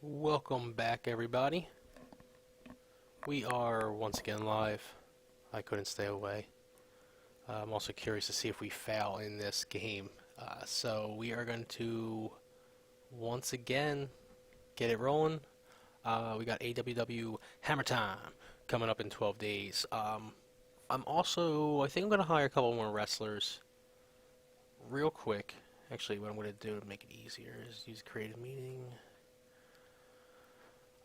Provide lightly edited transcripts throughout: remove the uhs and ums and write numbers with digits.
Welcome back, everybody. We are once again live. I couldn't stay away. I'm also curious to see if we fail in this game. So we are going to once again get it rolling. We got AWW Hammer Time coming up in 12 days. I think I'm going to hire a couple more wrestlers real quick. Actually, what I'm going to do to make it easier is use create a meeting.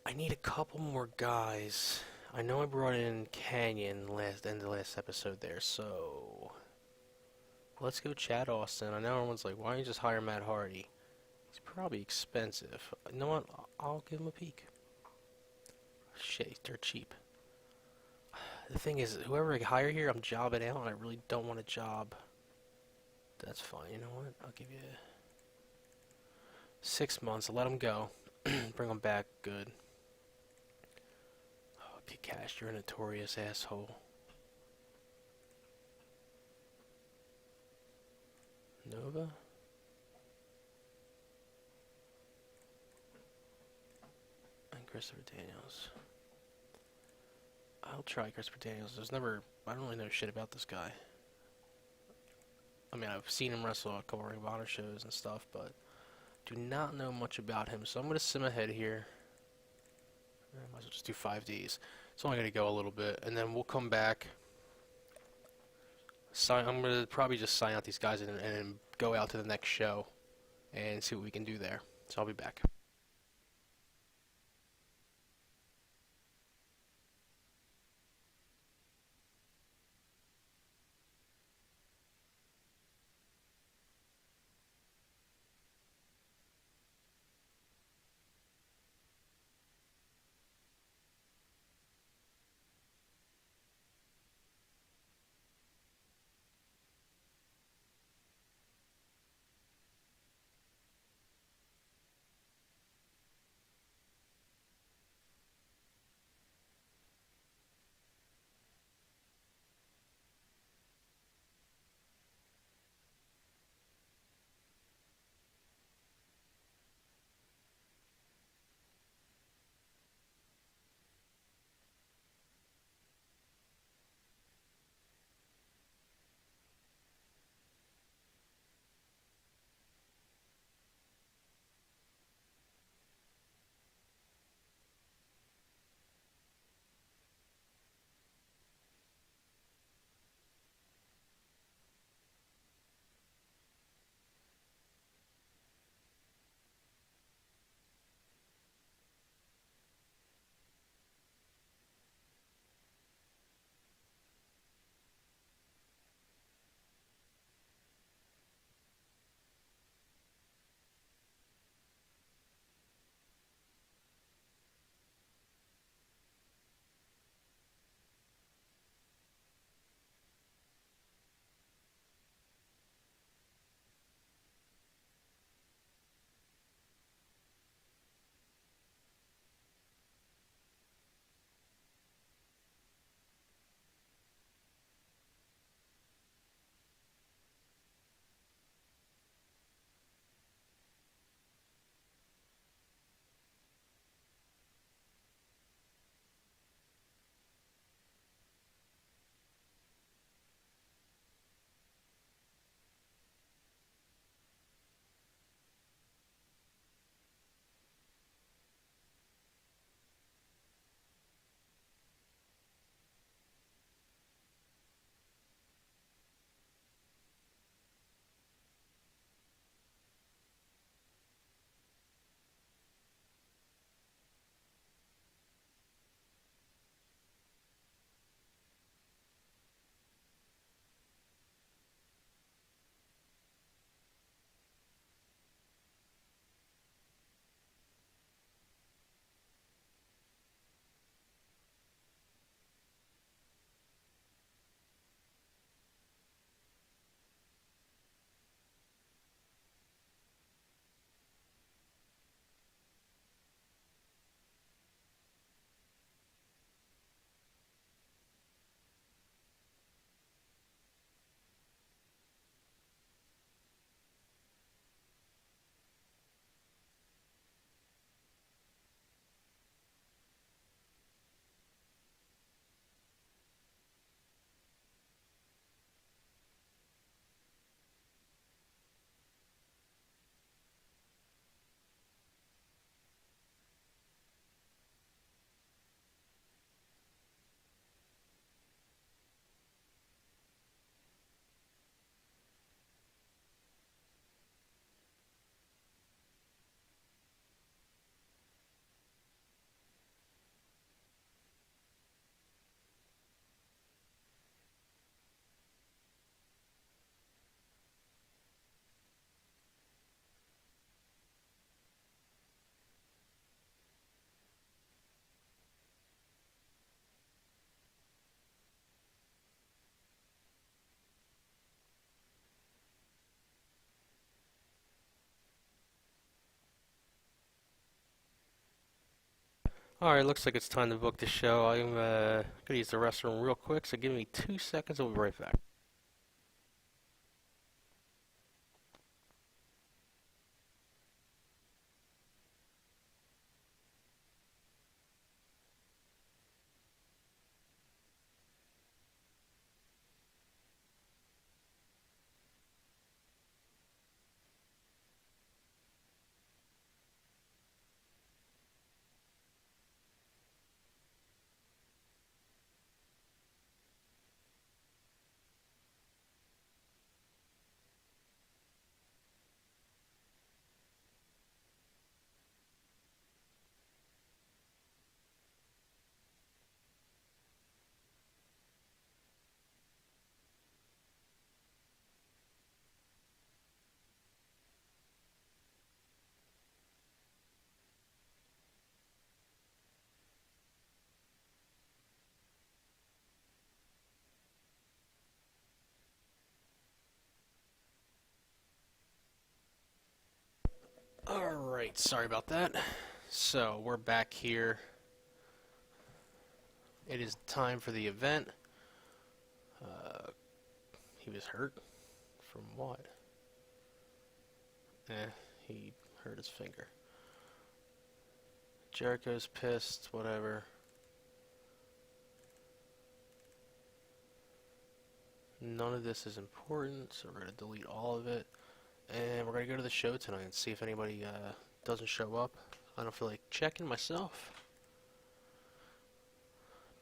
I need a couple more guys. I know I brought in Canyon end of the last episode there, so let's go Chad Austin. I know everyone's like, why don't you just hire Matt Hardy? He's probably expensive. You know what? I'll give him a peek. Shit, he's dirt cheap. The thing is, whoever I hire here, I'm jobbing out, and I really don't want a job. That's fine. You know what? I'll give you 6 months. Let him go. Bring him back. Good. Okay, Cash, you're a notorious asshole. Nova? And Christopher Daniels. I'll try Christopher Daniels. I don't really know shit about this guy. I mean, I've seen him wrestle at a couple Ring of Honor shows and stuff, but do not know much about him. So I'm going to sim ahead here. I might as well just do 5Ds. It's only going to go a little bit, and then we'll come back. I'm going to probably just sign out these guys and go out to the next show and see what we can do there. So I'll be back. Alright, looks like it's time to book the show. I'm gonna use the restroom real quick, so give me 2 seconds, I'll be right back. Alright, sorry about that. So, we're back here. It is time for the event. He was hurt? From what? He hurt his finger. Jericho's pissed, whatever. None of this is important, so we're going to delete all of it. And we're going to go to the show tonight and see if anybody doesn't show up. I don't feel like checking myself.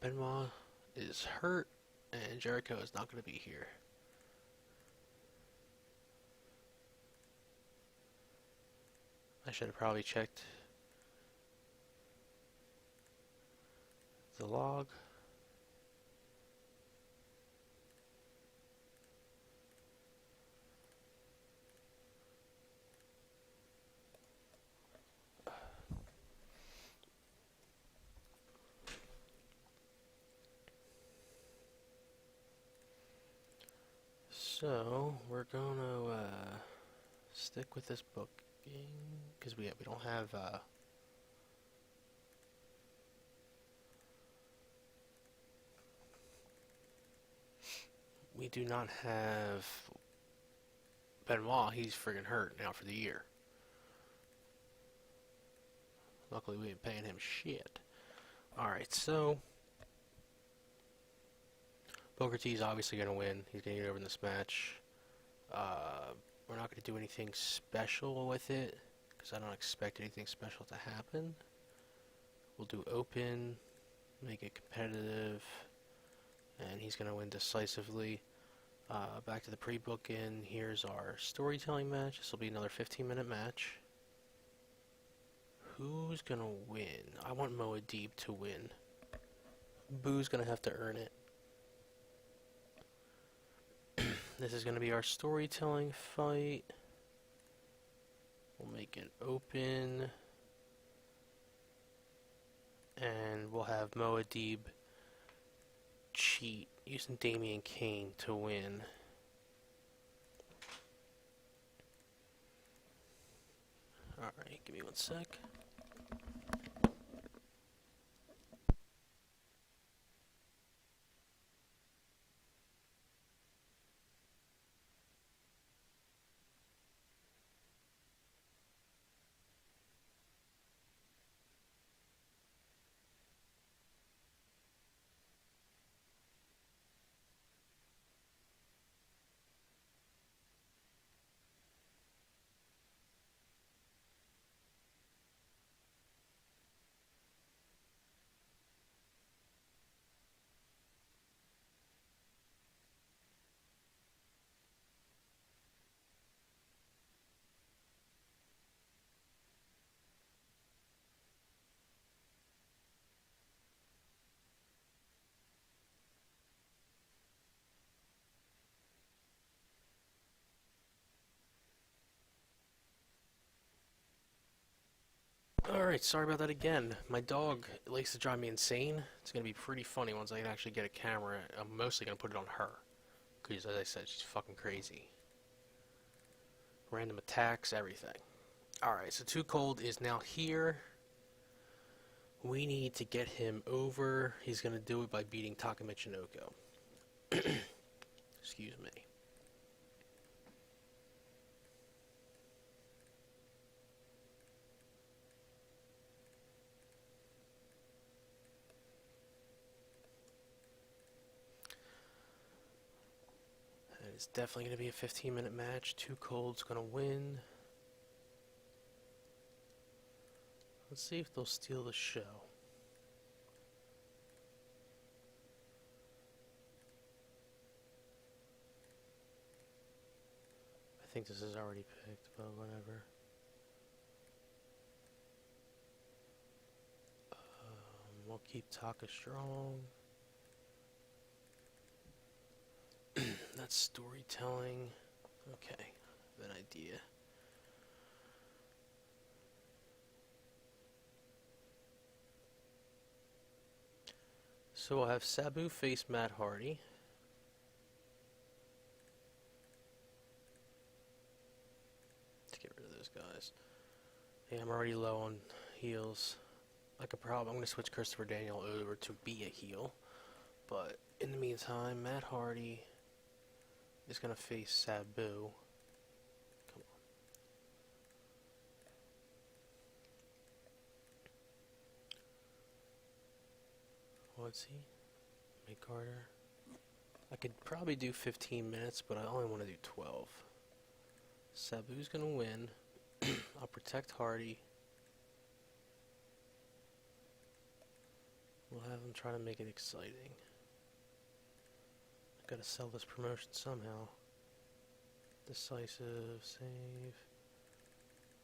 Benoit is hurt, and Jericho is not going to be here. I should have probably checked the log. So, we're gonna stick with this booking because we don't have we do not have Benoit. He's friggin' hurt now for the year. Luckily, we ain't paying him shit. Alright, so Booker T's obviously gonna win. He's gonna get over in this match. We're not gonna do anything special with it because I don't expect anything special to happen. We'll do open, make it competitive, and he's gonna win decisively. Back to the pre-book-in. Here's our storytelling match. This will be another 15-minute match. Who's gonna win? I want Moadib to win. Boo's gonna have to earn it. This is gonna be our storytelling fight. We'll make it open. And we'll have Moadib cheat using Damian Kane to win. Alright, give me one sec. Alright, sorry about that again. My dog likes to drive me insane. It's going to be pretty funny once I can actually get a camera. I'm mostly going to put it on her. Because, as I said, she's fucking crazy. Random attacks, everything. Alright, so Too Cold is now here. We need to get him over. He's going to do it by beating Taka Michinoko. Excuse me. And it's definitely going to be a 15-minute match. Too Cold's going to win. Let's see if they'll steal the show. I think this is already picked, but whatever. We'll keep Taka strong. That's storytelling. Okay, I have an idea. So we'll have Sabu face Matt Hardy. To get rid of those guys. Yeah, I'm already low on heals. I'm going to switch Christopher Daniel over to be a heel. But in the meantime, Matt Hardy is going to face Sabu. Come on. What's he? Make Carter. I could probably do 15 minutes, but I only want to do 12. Sabu's going to win. I'll protect Hardy. We'll have him try to make it exciting. I've got to sell this promotion somehow. Decisive, save.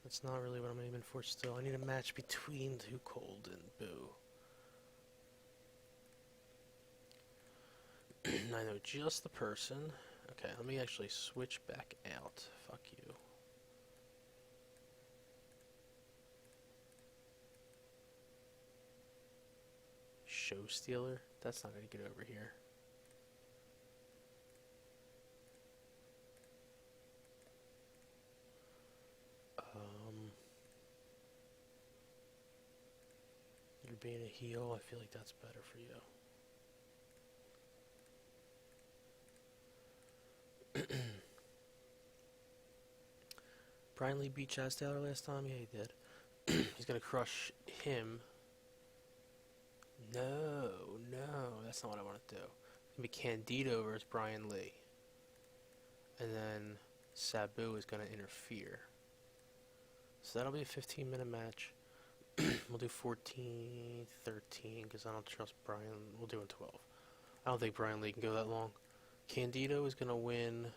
That's not really what I'm aiming for still. I need a match between Too Cold and Boo. I know just the person. Okay, let me actually switch back out. Fuck you. Show Stealer? That's not gonna get over here. You're being a heel, I feel like that's better for you. Brian Lee beat Chaz Taylor last time? Yeah, he did. He's gonna crush him. No, that's not what I want to do. It's gonna be Candido versus Brian Lee. And then Sabu is gonna interfere. So that'll be a 15-minute match. We'll do 14, 13, because I don't trust Brian. We'll do it 12. I don't think Brian Lee can go that long. Candido is gonna win.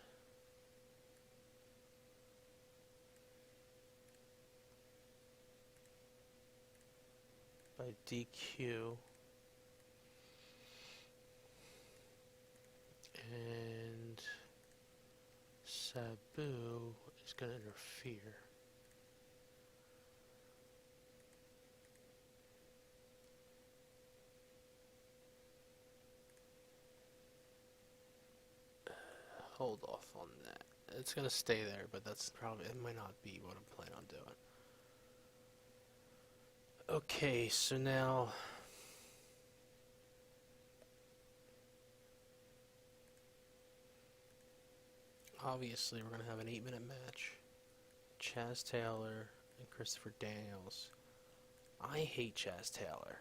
By DQ. And Sabu is going to interfere. Hold off on that. It's going to stay there, but that's probably, it might not be what I'm planning on doing. Okay, so now obviously we're going to have an 8-minute match. Chaz Taylor and Christopher Daniels. I hate Chaz Taylor.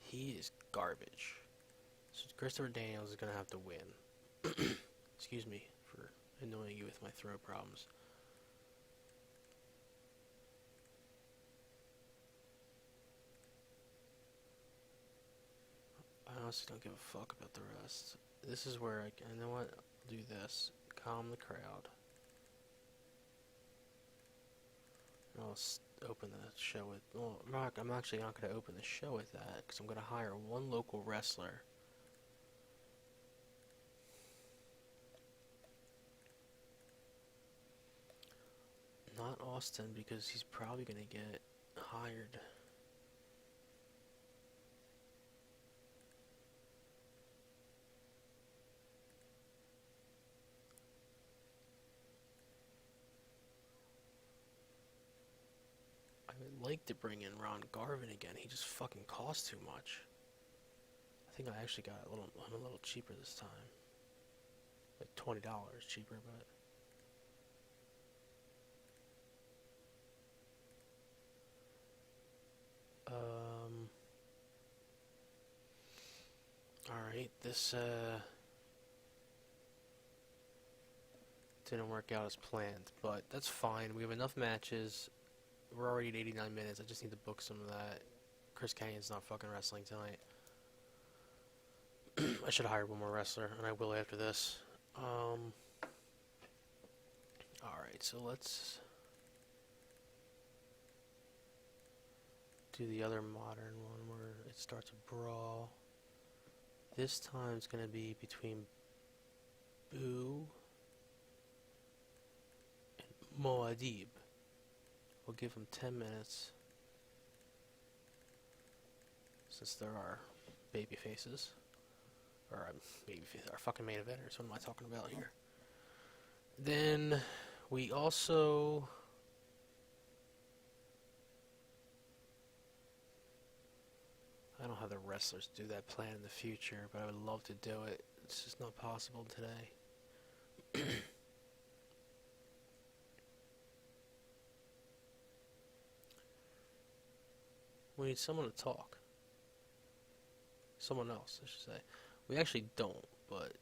He is garbage. So Christopher Daniels is going to have to win. Excuse me for annoying you with my throat problems. I honestly don't give a fuck about the rest. This is where you know what? I'll do this. Calm the crowd. And I'll open the show with, well, I'm actually not going to open the show with that, because I'm going to hire one local wrestler. Not Austin, because he's probably going to get hired. I'd like to bring in Ron Garvin again. He just fucking costs too much. I think I actually got I'm a little cheaper this time. Like $20 cheaper, but alright, this didn't work out as planned, but that's fine. We have enough matches. We're already at 89 minutes. I just need to book some of that. Chris Canyon's not fucking wrestling tonight. I should have hired one more wrestler, and I will after this. Alright, so let's do the other modern one where it starts a brawl. This time it's going to be between Boo and Moadib. We'll give them 10 minutes since there are baby faces. Or our fucking main eventers. What am I talking about here? Then we also I don't have the wrestlers do that plan in the future, but I would love to do it. It's just not possible today. We need someone to talk. Someone else, I should say. We actually don't, but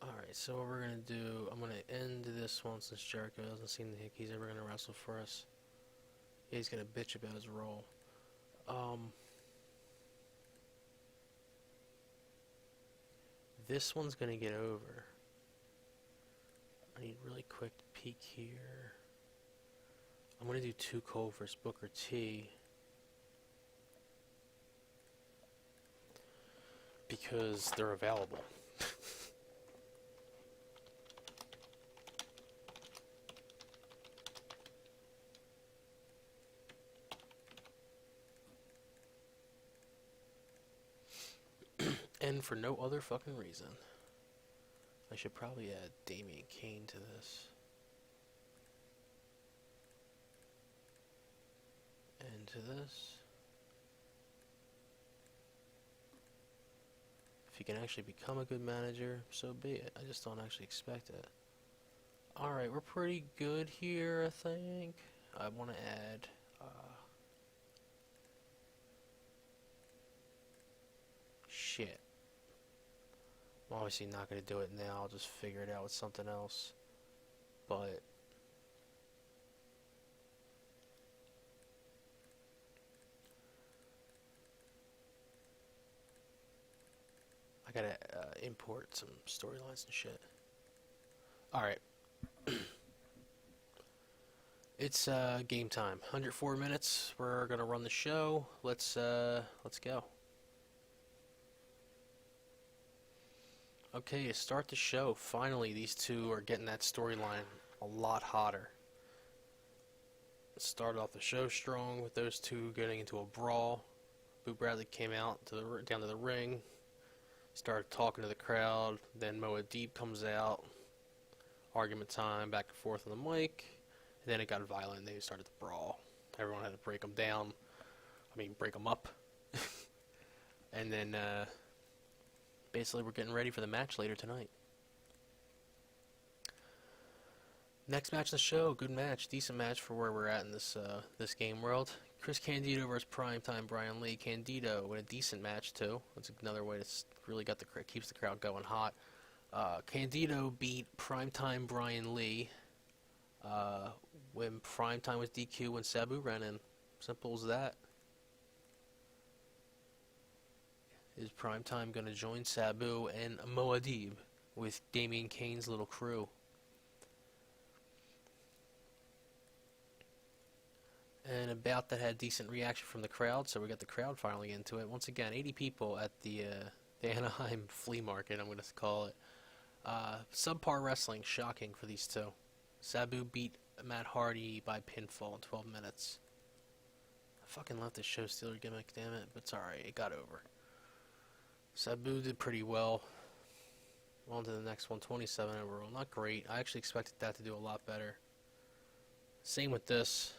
alright, so what we're gonna do, I'm gonna end this one since Jericho doesn't seem like he's ever gonna wrestle for us. Yeah, he's gonna bitch about his role. This one's gonna get over. I need really quick peek here. I'm gonna do Too Cold versus Booker T. Because they're available. And for no other fucking reason. I should probably add Damian Kane to this. And to this. If he can actually become a good manager, so be it. I just don't actually expect it. Alright, we're pretty good here, I think. I want to add... shit. I'm obviously not going to do it now. I'll just figure it out with something else. But... I gotta import some storylines and shit. Alright. It's game time. 104 minutes. We're gonna run the show. Let's go. Okay, to start the show, finally these two are getting that storyline a lot hotter. Started off the show strong with those two getting into a brawl. Boo Bradley came out down to the ring, started talking to the crowd. Then Moa Deep comes out. Argument time, back and forth on the mic. And then it got violent. They started to brawl. Everyone had to break them down. Break them up. And then basically we're getting ready for the match later tonight. Next match of the show, good match, decent match for where we're at in this game world. Chris Candido versus Primetime Brian Lee. Candido with a decent match too. That's another way to really keeps the crowd going hot. Candido beat Primetime Brian Lee when Primetime was DQ when Sabu ran in. Simple as that. Is Primetime going to join Sabu and Moadib with Damian Kane's little crew? And about that had decent reaction from the crowd, so we got the crowd finally into it. Once again, 80 people at the Anaheim flea market, I'm going to call it. Subpar wrestling, shocking for these two. Sabu beat Matt Hardy by pinfall in 12 minutes. I fucking love this show stealer gimmick, damn it, but it's alright, it got over. Sabu did pretty well. On to the next one, 27 overall. Not great. I actually expected that to do a lot better. Same with this.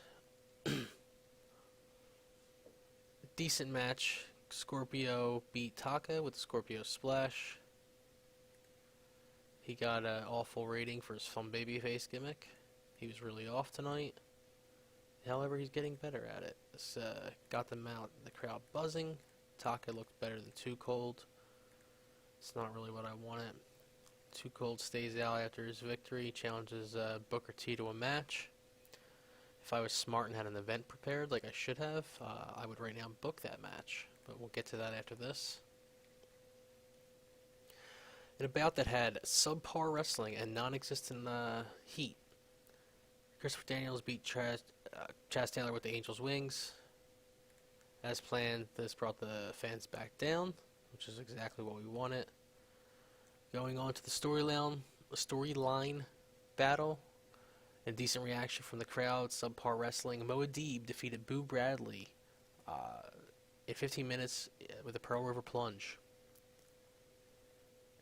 Decent match. Scorpio beat Taka with the Scorpio Splash. He got an awful rating for his fun babyface gimmick. He was really off tonight. However, he's getting better at it. This got them out, the crowd buzzing. Taka looked better than Too Cold. It's not really what I wanted. Too Cold stays out after his victory, challenges Booker T to a match. If I was smart and had an event prepared like I should have, I would right now book that match. But we'll get to that after this. In a bout that had subpar wrestling and non-existent heat, Christopher Daniels beat Chaz Taylor with the Angel's Wings. As planned, this brought the fans back down, which is exactly what we wanted. Going on to the storyline battle, and decent reaction from the crowd. Subpar wrestling. Moadib defeated Boo Bradley in 15 minutes with a Pearl River plunge.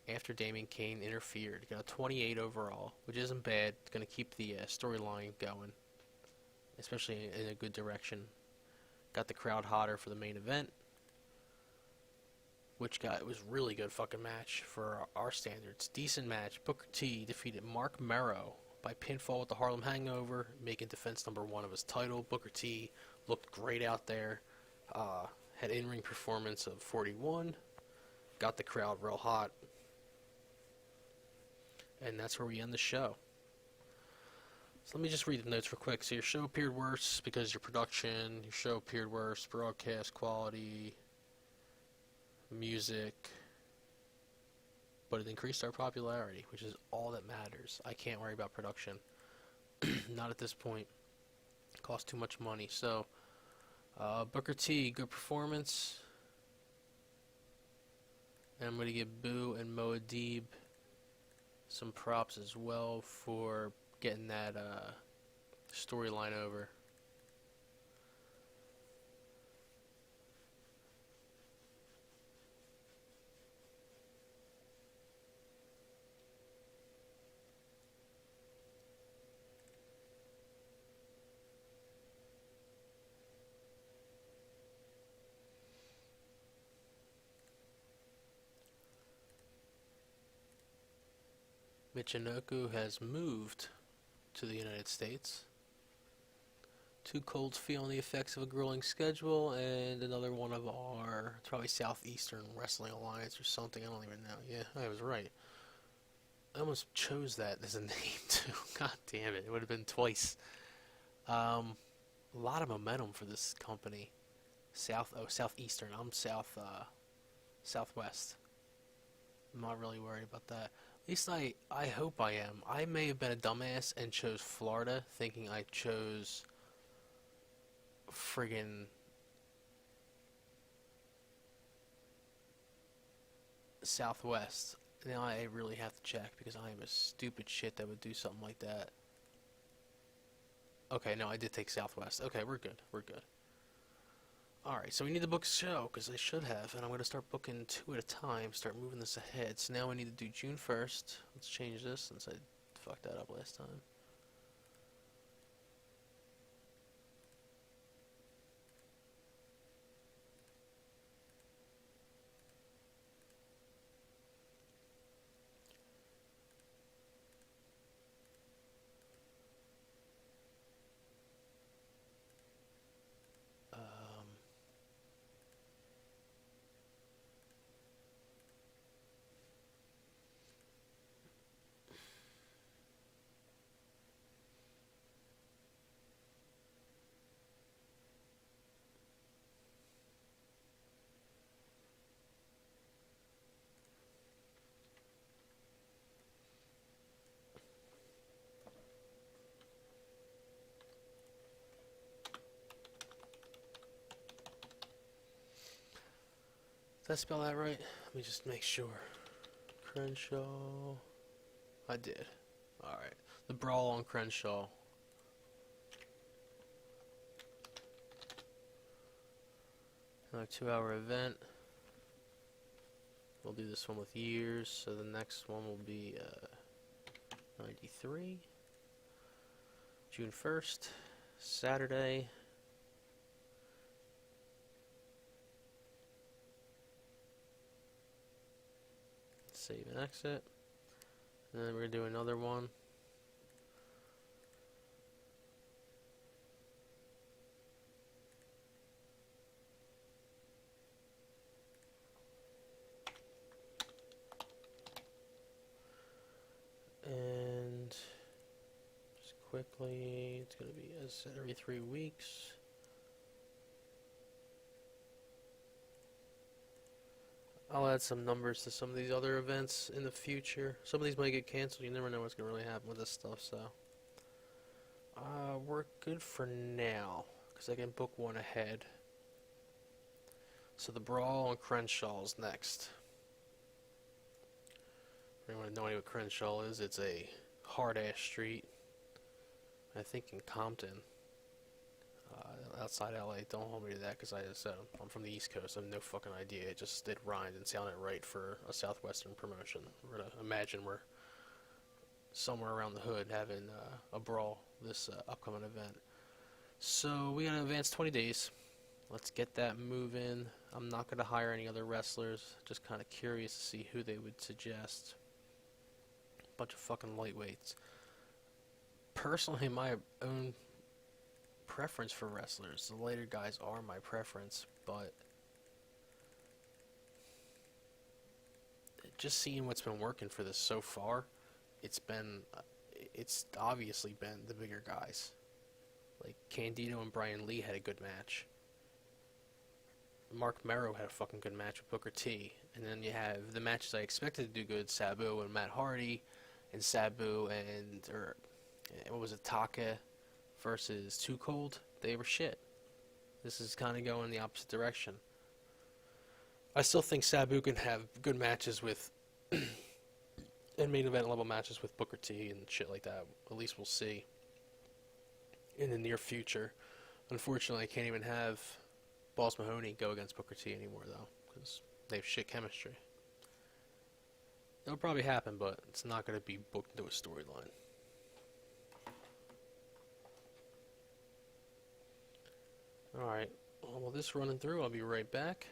After Damien Kane interfered, got a 28 overall, which isn't bad. It's going to keep the storyline going, especially in a good direction. Got the crowd hotter for the main event, which was really good fucking match for our standards. Decent match. Booker T defeated Mark Merrow by pinfall with the Harlem Hangover, making defense number 1 of his title. Booker T looked great out there. Had in-ring performance of 41. Got the crowd real hot. And that's where we end the show. So let me just read the notes real quick. So your show appeared worse because your production. Your show appeared worse. Broadcast quality. Music. But it increased our popularity, which is all that matters. I can't worry about production. Not at this point. It costs too much money. So, Booker T, good performance. And I'm going to give Boo and Moadib some props as well for getting that storyline over. Michinoku has moved to the United States. Too Cold's feeling the effects of a grueling schedule, and another one of our, it's probably Southeastern Wrestling Alliance or something, I don't even know. Yeah, I was right. I almost chose that as a name too. God damn it, it would have been twice. A lot of momentum for this company. Southeastern. I'm Southwest. I'm not really worried about that. At least I hope I am. I may have been a dumbass and chose Florida, thinking I chose friggin' Southwest. Now I really have to check because I am a stupid shit that would do something like that. Okay, no, I did take Southwest. Okay, we're good. We're good. Alright, so we need to book a show, because I should have, and I'm going to start booking 2 at a time, start moving this ahead. So now we need to do June 1st. Let's change this, since I fucked that up last time. Did I spell that right? Let me just make sure. Crenshaw. I did. Alright. The Brawl on Crenshaw. Another 2-hour event. We'll do this one with years, so the next one will be 93. June 1st, Saturday. Save and exit. And then we're going to do another one. And just quickly, it's going to be, as I said, every 3 weeks. I'll add some numbers to some of these other events in the future. Some of these might get canceled. You never know what's going to really happen with this stuff, so. We're good for now, because I can book one ahead. So the Brawl on Crenshaw's next. If anyone has no idea what Crenshaw is, it's a hard-ass street. I think in Compton. Outside LA, don't hold me to that because I'm from the East Coast. I have no fucking idea. It rhymed and sounded right for a Southwestern promotion. We're gonna imagine we're somewhere around the hood having a brawl this upcoming event. So we gotta advance 20 days. Let's get that moving. I'm not gonna hire any other wrestlers. Just kind of curious to see who they would suggest. Bunch of fucking lightweights. Personally, my own preference for wrestlers, the later guys are my preference, but just seeing what's been working for this so far, it's obviously been the bigger guys. Like Candido and Brian Lee had a good match. Mark Merrow had a fucking good match with Booker T. And then you have the matches I expected to do good, Sabu and Matt Hardy, and what was it, Taka versus Too Cold. They were shit. This is kind of going in the opposite direction. I still think Sabu can have good matches with and main event level matches with Booker T and shit like that. At least we'll see in the near future. Unfortunately, I can't even have Boss Mahoney go against Booker T anymore, though, because they have shit chemistry. It'll probably happen, but it's not going to be booked into a storyline. Alright, well, this running through, I'll be right back.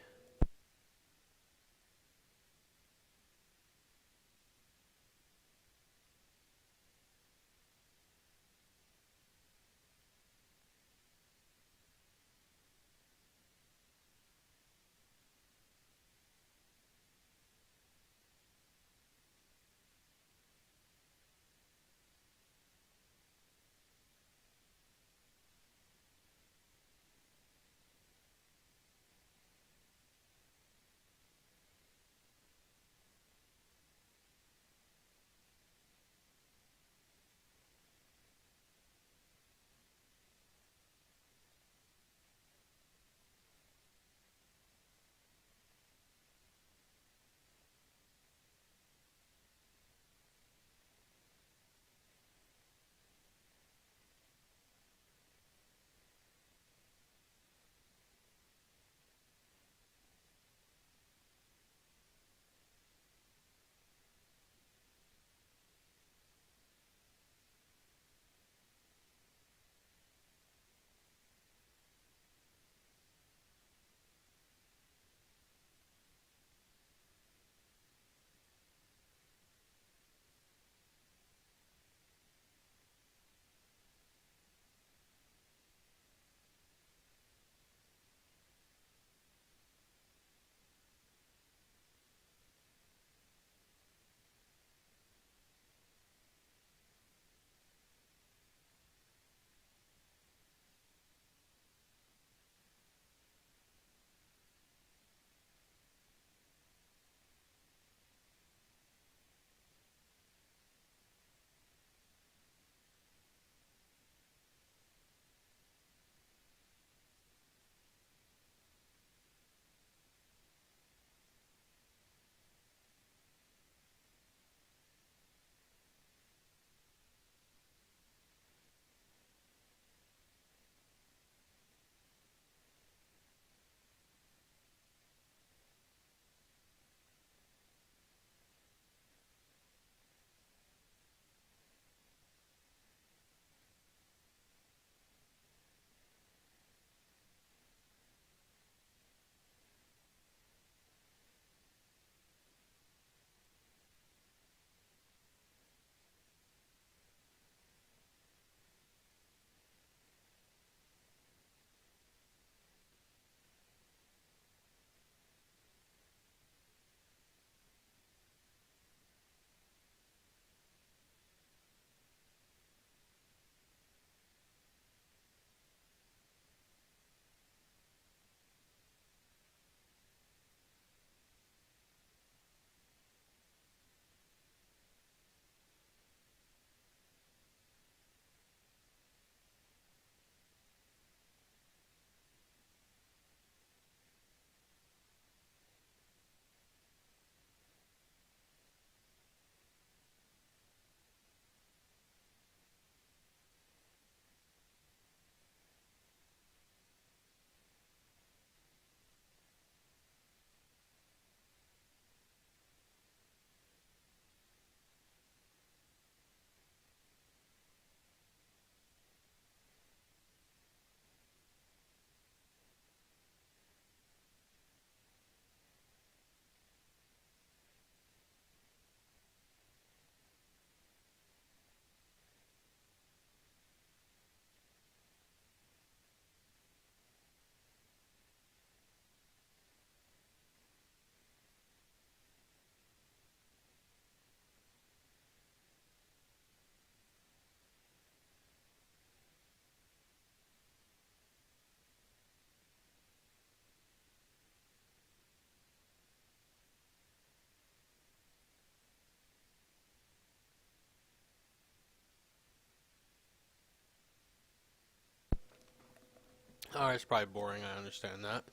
Alright, it's probably boring, I understand that.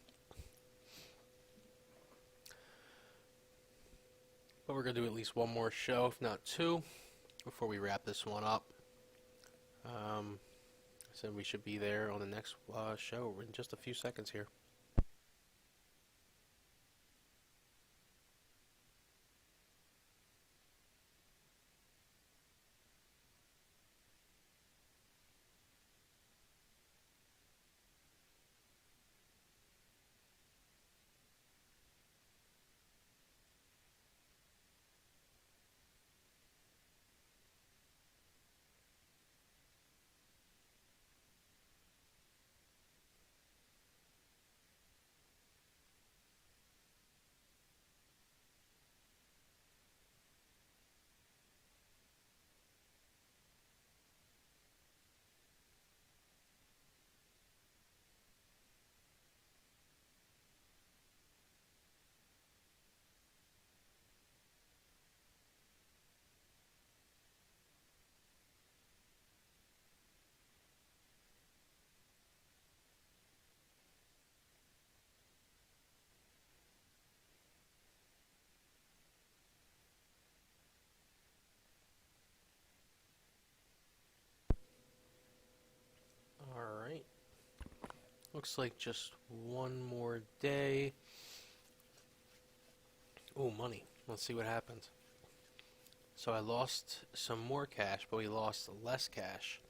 But we're going to do at least one more show, if not two, before we wrap this one up. So we should be there on the next show in just a few seconds here. Alright. Looks like just one more day. Oh, money. Let's see what happens. So I lost some more cash, but we lost less cash.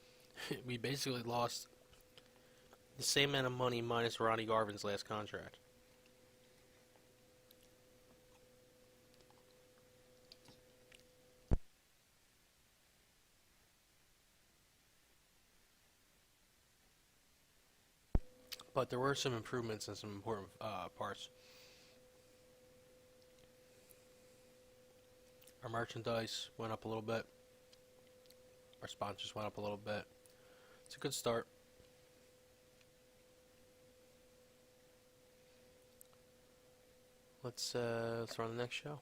We basically lost the same amount of money minus Ronnie Garvin's last contract. But there were some improvements in some important parts. Our merchandise went up a little bit. Our sponsors went up a little bit. It's a good start. Let's run the next show.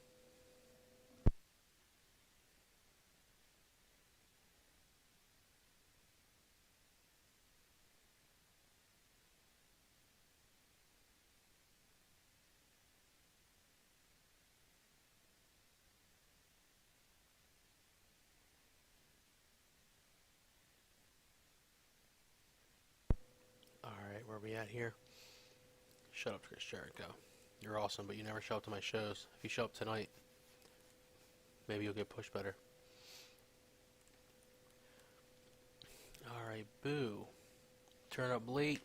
Alright, where are we at here? Shut up, Chris Jericho. You're awesome, but you never show up to my shows. If you show up tonight, maybe you'll get pushed better. Alright, boo. Turn up late.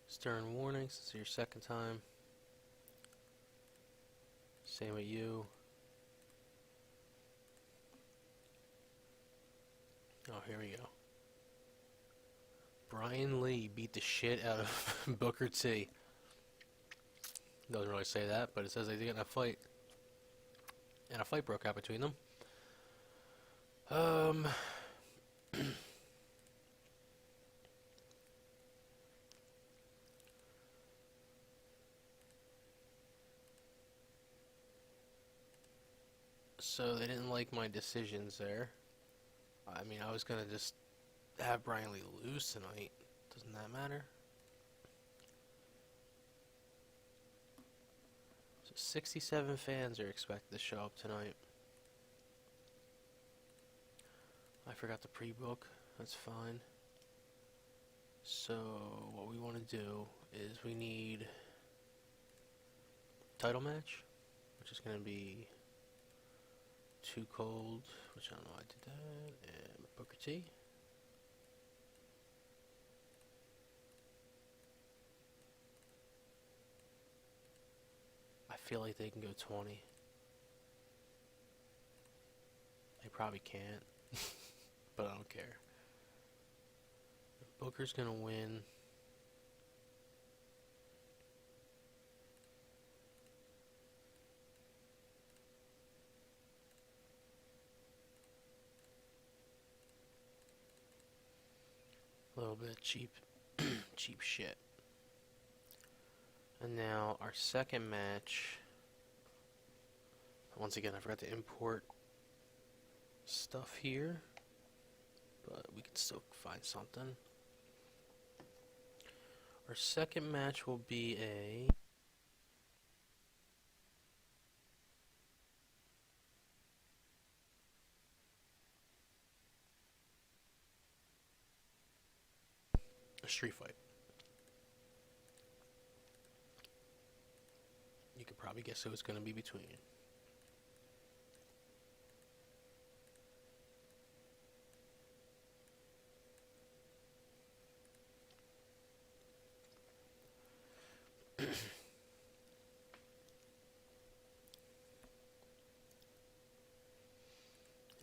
Stern warnings. This is your second time. Same with you. Oh, here we go. Brian Lee beat the shit out of Booker T. Doesn't really say that, but it says they did get in a fight. And a fight broke out between them. So they didn't like my decisions there. I mean, I was gonna just have Brian Lee lose tonight. Doesn't that matter? So 67 fans are expected to show up tonight. I forgot to pre-book. That's fine. So what we want to do is we need title match, which is going to be Too Cold, which I don't know why I did that, and Booker T. I feel like they can go 20. They probably can't, but I don't care. Booker's gonna win. A little bit of cheap, cheap shit. And now our second match. Once again, I forgot to import stuff here, but we can still find something. Our second match will be a street fight. You could probably guess who it's going to be between.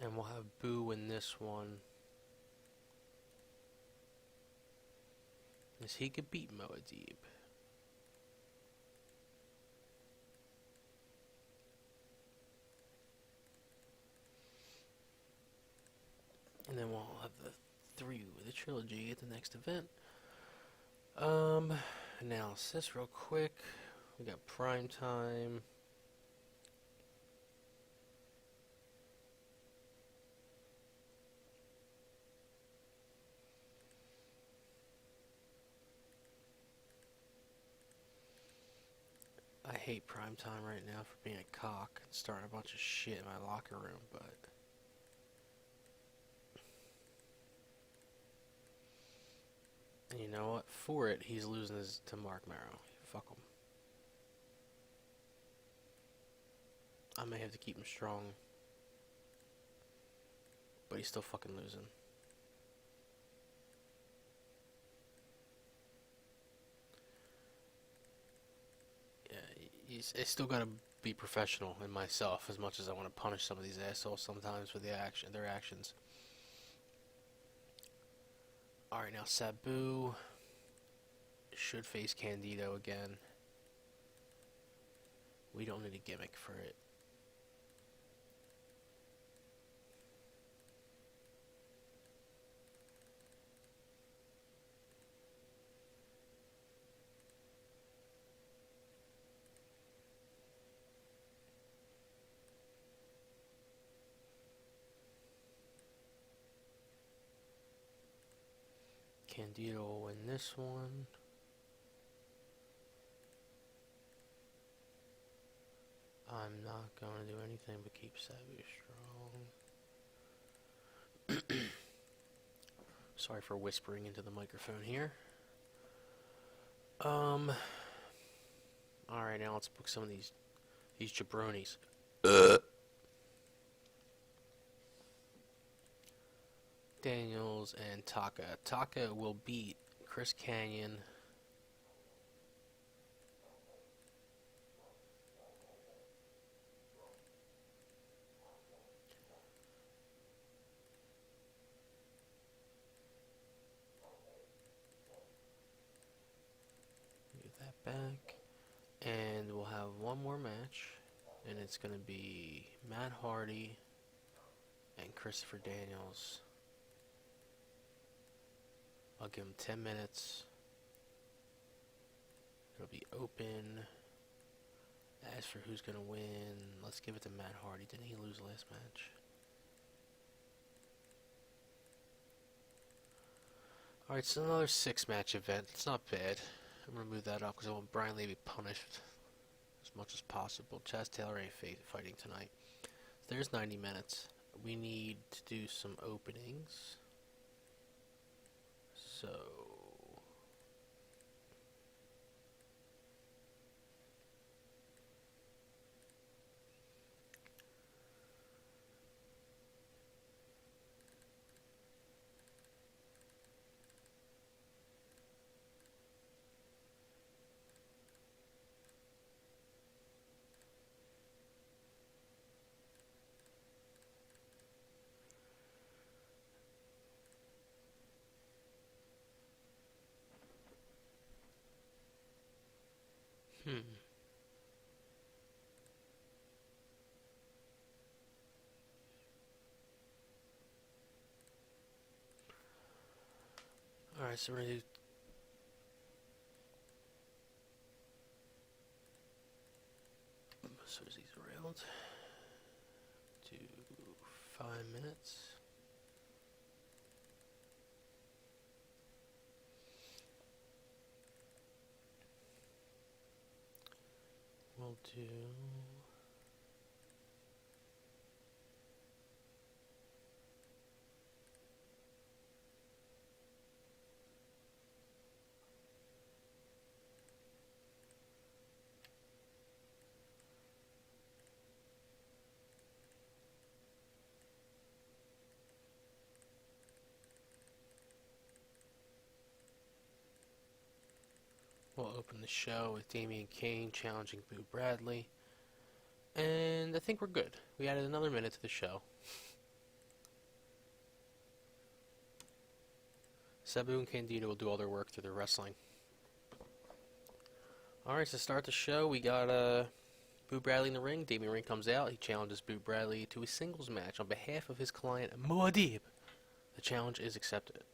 And we'll have Boo in this one. As he could beat Moadib. And then we'll have the 3 with the trilogy at the next event. Analysis real quick. We got Prime Time. I hate Prime Time right now for being a cock and starting a bunch of shit in my locker room, but and you know what? For it, he's losing to Mark Marrow. Fuck him. I may have to keep him strong, but he's still fucking losing. Yeah, I still gotta be professional in myself as much as I want to punish some of these assholes sometimes for their actions. Alright, now Sabu should face Candido again. We don't need a gimmick for it. Candido will win this one. I'm not going to do anything but keep Sabu strong. Sorry for whispering into the microphone here. Alright, now let's book some of these jabronis. Daniels and Taka. Taka will beat Chris Canyon. Get that back. And we'll have one more match. And it's going to be Matt Hardy and Christopher Daniels. I'll give him 10 minutes. It'll be open. As for who's going to win, let's give it to Matt Hardy. Didn't he lose last match? Alright, so another 6-match event. It's not bad. I'm going to move that up because I want Brian Lee to be punished as much as possible. Chaz Taylor ain't fighting tonight. So there's 90 minutes. We need to do some openings. So Alright, so we're going to do so these around. do 5 minutes. We'll do... We'll open the show with Damian Kane challenging Boo Bradley. And I think we're good. We added another minute to the show. Sabu and Candido will do all their work through their wrestling. Alright, so to start the show, we got Boo Bradley in the ring. Damian Ring comes out. He challenges Boo Bradley to a singles match on behalf of his client, Muad'Dib. The challenge is accepted.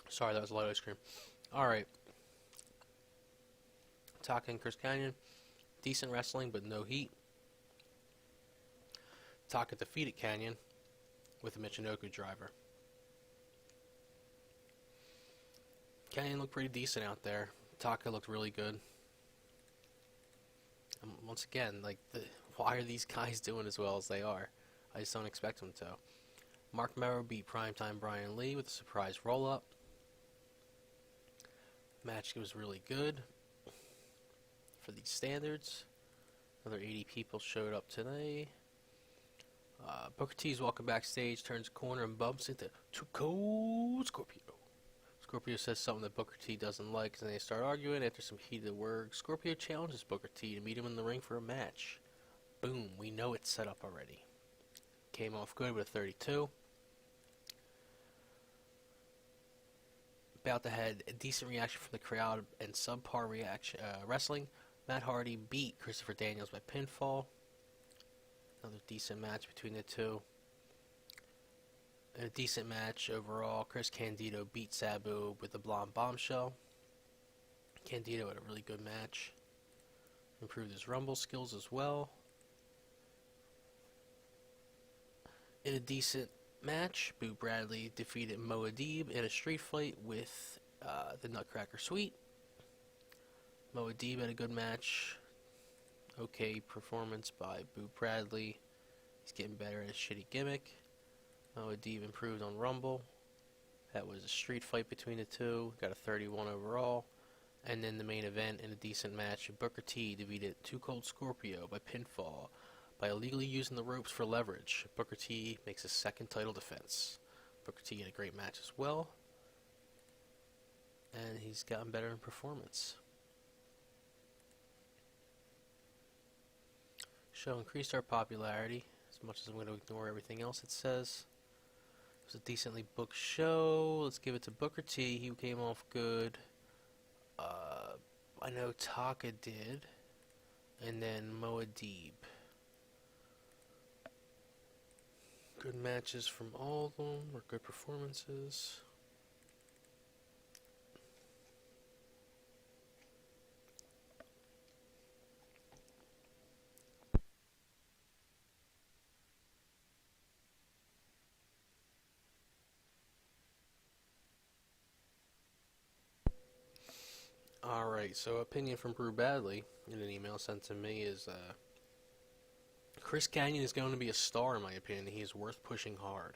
Sorry, that was a lot of ice cream. Alright. Taka and Chris Kanyon. Decent wrestling, but no heat. Taka defeated Kanyon with a Michinoku driver. Kanyon looked pretty decent out there. Taka looked really good. Once again, why are these guys doing as well as they are? I just don't expect them to. Mark Merrow beat Primetime Brian Lee with a surprise roll-up. Match was really good for these standards. Another 80 people showed up today. Booker T's walking backstage, turns a corner and bumps into Too Cold Scorpio. Scorpio says something that Booker T doesn't like, and they start arguing. After some heated words, Scorpio challenges Booker T to meet him in the ring for a match. Boom, we know it's set up already. Came off good with a 32. About to had a decent reaction from the crowd and subpar wrestling. Matt Hardy beat Christopher Daniels by pinfall. Another decent match between the two. A decent match overall. Chris Candido beat Sabu with the Blonde Bombshell. Candido had a really good match. Improved his Rumble skills as well. In a decent match, Boo Bradley defeated Muad'Dib in a street fight with the Nutcracker Suite. Muad'Dib had a good match. Okay performance by Boo Bradley. He's getting better at his shitty gimmick. Muad'Dib improved on Rumble. That was a street fight between the two. Got a 31 overall. And then the main event in a decent match, Booker T defeated Too Cold Scorpio by pinfall by illegally using the ropes for leverage. Booker T makes his second title defense. Booker T had a great match as well. And he's gotten better in performance. Show increased our popularity, as much as I'm going to ignore everything else it says. It was a decently booked show. Let's give it to Booker T. He came off good. I know Taka did. And then Muad'Dib. Good matches from all of them, or good performances. Alright, so opinion from Boo Bradley in an email sent to me is Chris Kanyon is going to be a star in my opinion. He is worth pushing hard.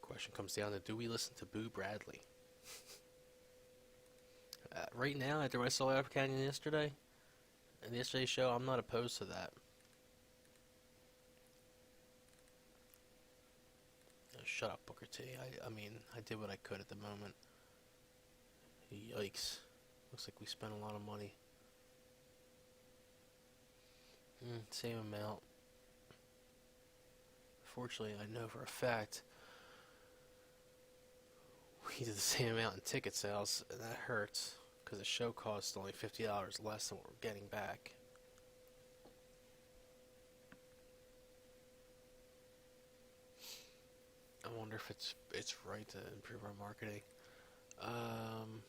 Question comes down to, do we listen to Boo Bradley? Right now, after I saw Up Canyon yesterday, in yesterday's show, I'm not opposed to that. Shut up, Booker T. I mean, I did what I could at the moment. Yikes. Looks like we spent a lot of money. Same amount. Fortunately, I know for a fact we did the same amount in ticket sales, and that hurts, because the show cost only $50 less than what we're getting back. I wonder if it's right to improve our marketing. Um,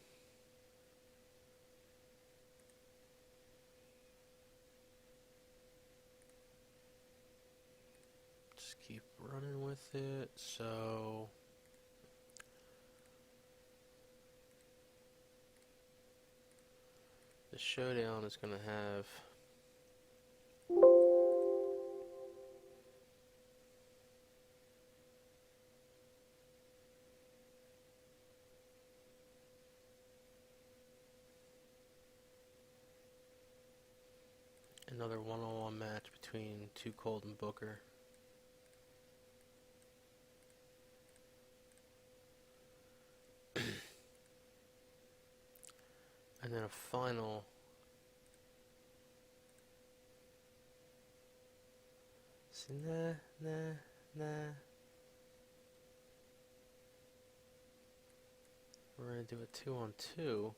just keep running with it. So the showdown is gonna have another one-on-one match between Too Cold and Booker. And then a final nah, nah, nah. We're gonna do a 2-on-2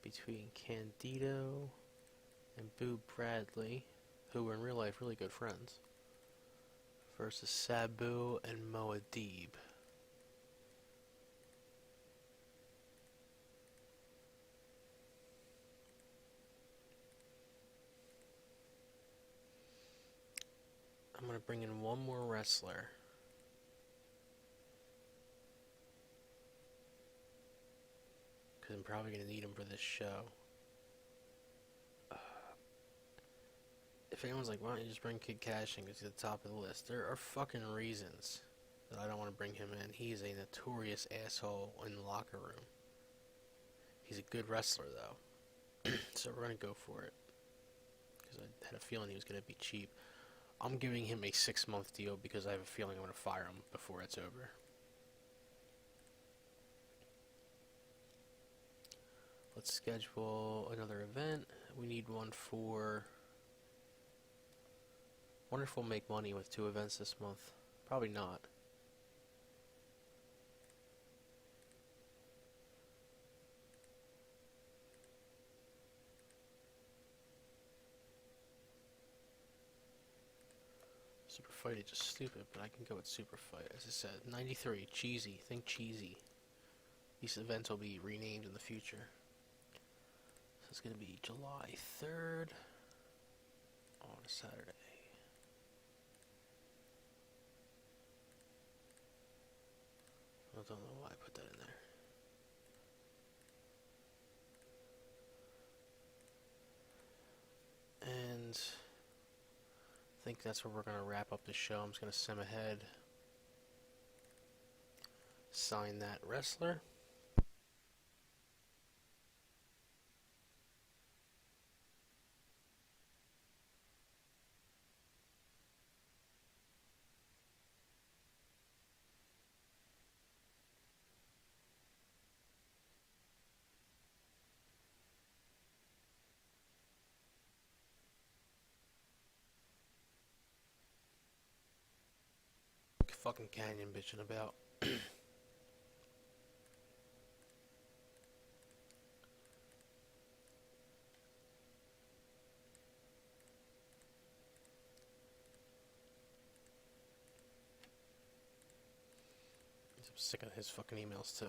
between Candido and Boo Bradley, who were in real life really good friends, versus Sabu and Moadib. I'm gonna bring in one more wrestler. Because I'm probably gonna need him for this show. If anyone's like, why don't you just bring Kid Cash in because he's at the top of the list? There are fucking reasons that I don't want to bring him in. He's a notorious asshole in the locker room. He's a good wrestler, though. So we're going to go for it. Because I had a feeling he was going to be cheap. I'm giving him a 6-month deal because I have a feeling I'm going to fire him before it's over. Let's schedule another event. We need one for... Wonder if we'll make money with 2 events this month. Probably not. Super Fight is just stupid, but I can go with Super Fight. As I said, 93, cheesy. Think cheesy. These events will be renamed in the future. So it's going to be July 3rd on a Saturday. I don't know why I put that in there. And I think that's where we're going to wrap up the show. I'm just going to sim ahead. Sign that wrestler. Fucking Canyon bitching about. I'm sick of his fucking emails too.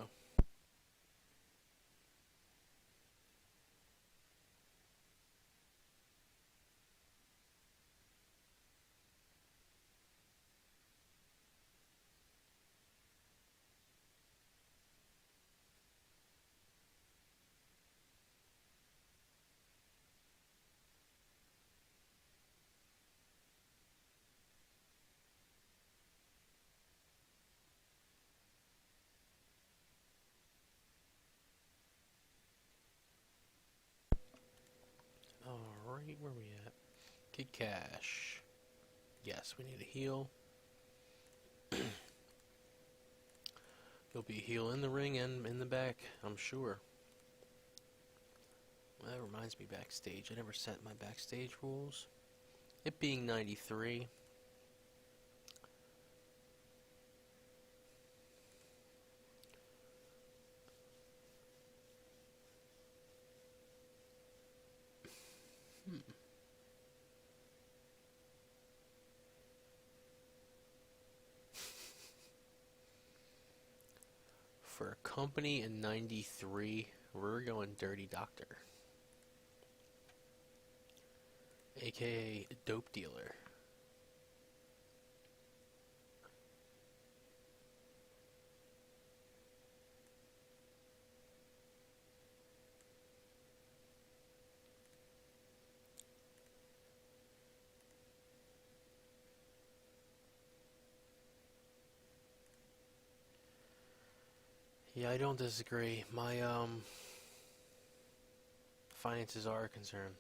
Alright, where we at? Kid Cash. Yes, we need a heel. He'll be a heel in the ring and in the back, I'm sure. Well, that reminds me backstage. I never set my backstage rules. It being 93. for a company in 93, we're going Dirty Doctor, aka Dope Dealer. Yeah, I don't disagree. My finances are a concern.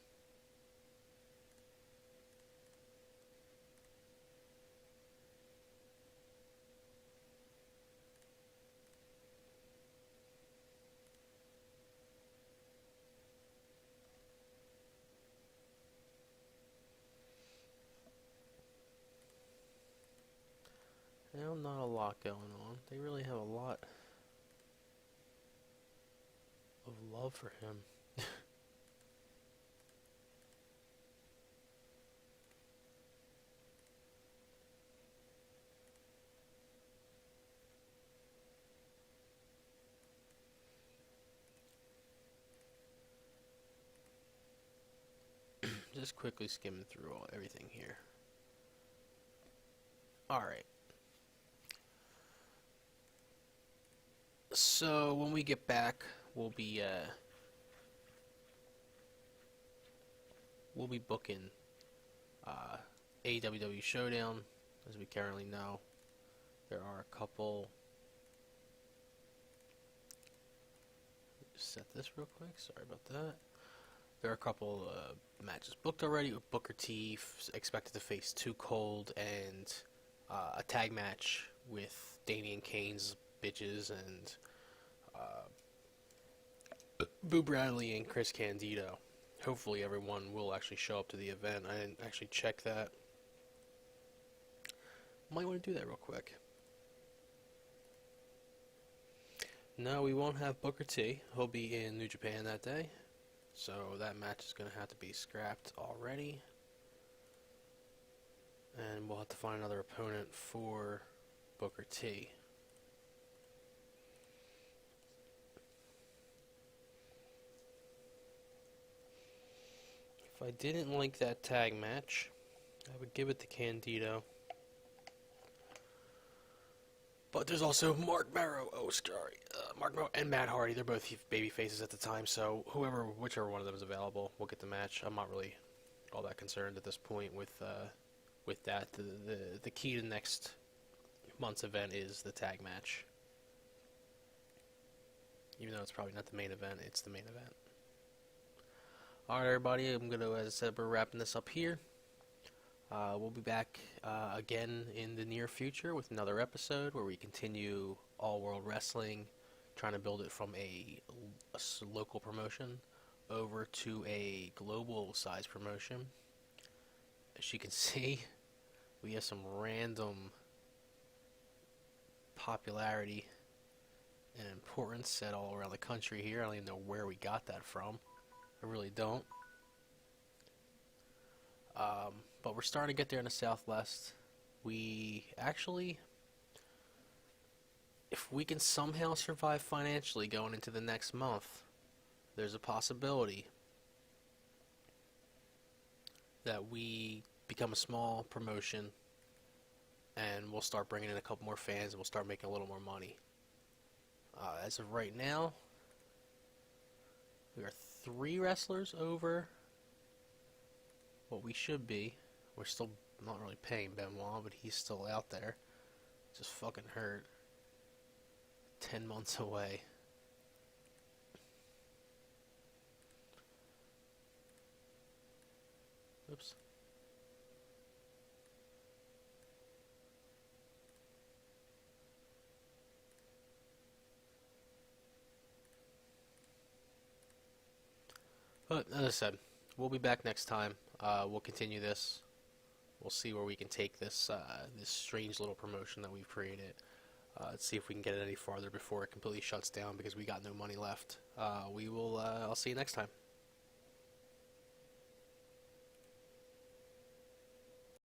Well, not a lot going on. They really have a lot of love for him. Just quickly skimming through everything here. Alright. So, when we get back, we'll be booking AWW Showdown. As we currently know, there are a couple. Just set this real quick. Sorry about that. There are a couple matches booked already. With Booker T expected to face Too Cold, and a tag match with Damian Kane's bitches and Boo Bradley and Chris Candido. Hopefully everyone will actually show up to the event. I didn't actually check that. Might want to do that real quick. No, we won't have Booker T. He'll be in New Japan that day. So that match is going to have to be scrapped already. And we'll have to find another opponent for Booker T. If I didn't like that tag match, I would give it to Candido. But there's also Mark Barrow. Mark Barrow and Matt Hardy. They're both baby faces at the time, so whichever one of them is available, will get the match. I'm not really all that concerned at this point with that. The key to next month's event is the tag match. Even though it's probably not the main event, it's the main event. Alright, everybody, as I said, we're wrapping this up here. We'll be back again in the near future with another episode where we continue All World Wrestling, trying to build it from a local promotion over to a global size promotion. As you can see, we have some random popularity and importance set all around the country here. I don't even know where we got that from. I really don't. But we're starting to get there in the Southwest. We actually, if we can somehow survive financially going into the next month, there's a possibility that we become a small promotion and we'll start bringing in a couple more fans and we'll start making a little more money. As of right now, we are 3 wrestlers over what we should be. We're still not really paying Benoit, but he's still out there. Just fucking hurt. 10 months away. Oops. But as I said, we'll be back next time. We'll continue this. We'll see where we can take this this strange little promotion that we've created. Let's see if we can get it any farther before it completely shuts down because we got no money left. I'll see you next time.